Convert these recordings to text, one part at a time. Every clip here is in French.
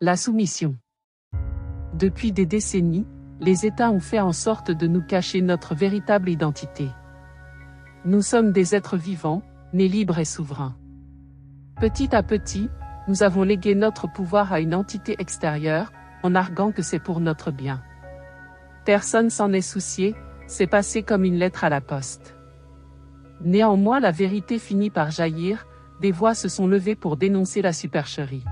La soumission. Depuis des décennies, les États ont fait en sorte de nous cacher notre véritable identité. Nous sommes des êtres vivants, nés libres et souverains. Petit à petit, nous avons légué notre pouvoir à une entité extérieure, en arguant que c'est pour notre bien. Personne s'en est soucié, c'est passé comme une lettre à la poste. Néanmoins, la vérité finit par jaillir, des voix se sont levées pour dénoncer la supercherie.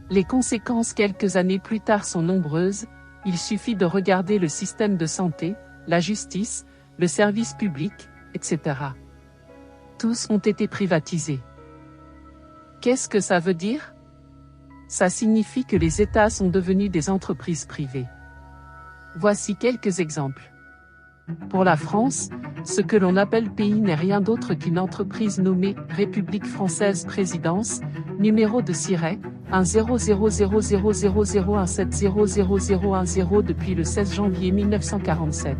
Les conséquences quelques années plus tard sont nombreuses, il suffit de regarder le système de santé, la justice, le service public, etc. Tous ont été privatisés. Qu'est-ce que ça veut dire? Ça signifie que les États sont devenus des entreprises privées. Voici quelques exemples. Pour la France, ce que l'on appelle pays n'est rien d'autre qu'une entreprise nommée République française Présidence, numéro de siret 10000001700100010 depuis le 16 janvier 1947.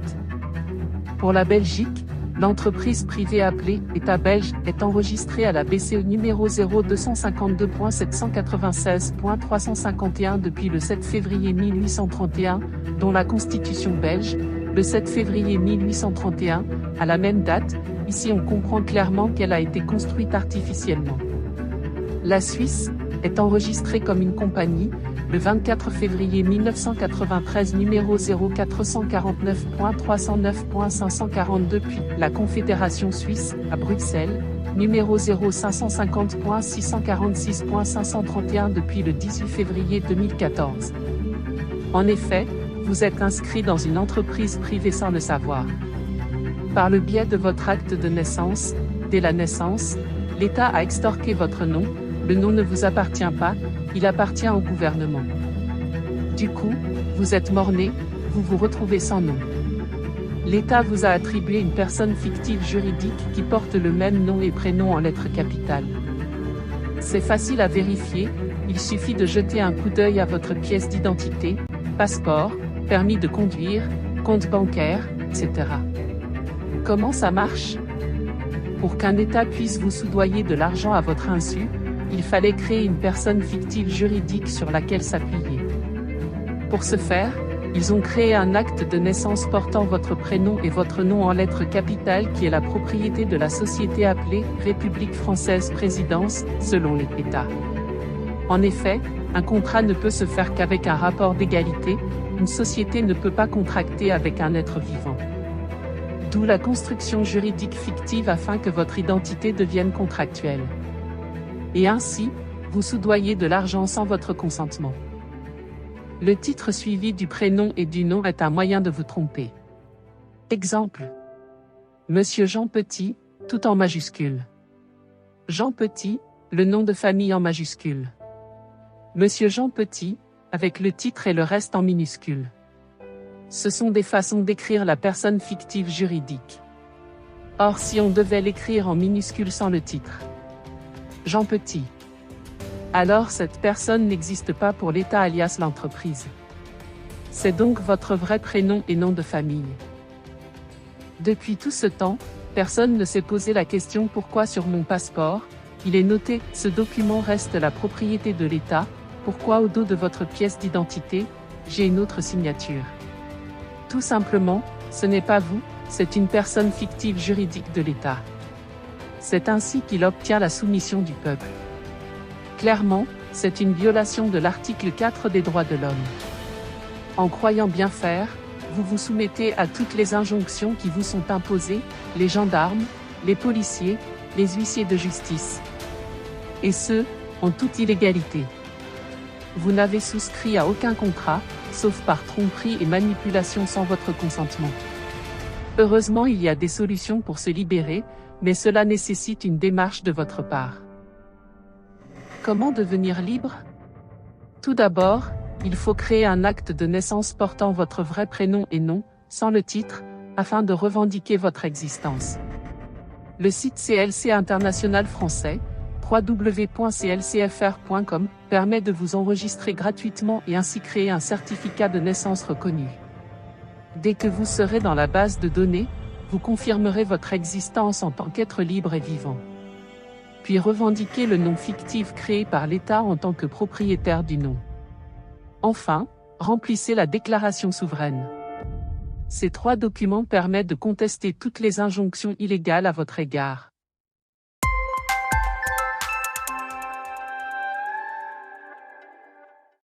Pour la Belgique, l'entreprise privée appelée État belge est enregistrée à la BCE numéro 0252.796.351 depuis le 7 février 1831, dont la Constitution belge, le 7 février 1831, à la même date, ici on comprend clairement qu'elle a été construite artificiellement. La Suisse est enregistrée comme une compagnie, le 24 février 1993 numéro 0449.309.542 puis la Confédération suisse, à Bruxelles, numéro 0550.646.531 depuis le 18 février 2014. En effet, vous êtes inscrit dans une entreprise privée sans le savoir. Par le biais de votre acte de naissance, dès la naissance, l'État a extorqué votre nom, le nom ne vous appartient pas, il appartient au gouvernement. Du coup, vous êtes mort-né, vous vous retrouvez sans nom. L'État vous a attribué une personne fictive juridique qui porte le même nom et prénom en lettres capitales. C'est facile à vérifier, il suffit de jeter un coup d'œil à votre pièce d'identité, passeport, permis de conduire, compte bancaire, etc. Comment ça marche? Pour qu'un État puisse vous soudoyer de l'argent à votre insu, il fallait créer une personne fictive juridique sur laquelle s'appuyer. Pour ce faire, ils ont créé un acte de naissance portant votre prénom et votre nom en lettres capitales qui est la propriété de la société appelée République française Présidence, selon les États. En effet, un contrat ne peut se faire qu'avec un rapport d'égalité, une société ne peut pas contracter avec un être vivant. D'où la construction juridique fictive afin que votre identité devienne contractuelle. Et ainsi, vous soudoyez de l'argent sans votre consentement. Le titre suivi du prénom et du nom est un moyen de vous tromper. Exemple. Monsieur Jean Petit, tout en majuscule. Jean Petit, le nom de famille en majuscule. Monsieur Jean Petit, avec le titre et le reste en minuscule. Ce sont des façons d'écrire la personne fictive juridique. Or si on devait l'écrire en minuscule sans le titre, Jean Petit, alors cette personne n'existe pas pour l'État alias l'entreprise. C'est donc votre vrai prénom et nom de famille. Depuis tout ce temps, personne ne s'est posé la question pourquoi sur mon passeport, il est noté « Ce document reste la propriété de l'État », pourquoi au dos de votre pièce d'identité, j'ai une autre signature. Tout simplement, ce n'est pas vous, c'est une personne fictive juridique de l'État. C'est ainsi qu'il obtient la soumission du peuple. Clairement, c'est une violation de l'article 4 des droits de l'homme. En croyant bien faire, vous vous soumettez à toutes les injonctions qui vous sont imposées, les gendarmes, les policiers, les huissiers de justice. Et ce, en toute illégalité. Vous n'avez souscrit à aucun contrat, sauf par tromperie et manipulation sans votre consentement. Heureusement, il y a des solutions pour se libérer, mais cela nécessite une démarche de votre part. Comment devenir libre? Tout d'abord, il faut créer un acte de naissance portant votre vrai prénom et nom, sans le titre, afin de revendiquer votre existence. Le site CLC International Français, www.clcfr.com, permet de vous enregistrer gratuitement et ainsi créer un certificat de naissance reconnu. Dès que vous serez dans la base de données, vous confirmerez votre existence en tant qu'être libre et vivant. Puis revendiquez le nom fictif créé par l'État en tant que propriétaire du nom. Enfin, remplissez la déclaration souveraine. Ces 3 documents permettent de contester toutes les injonctions illégales à votre égard.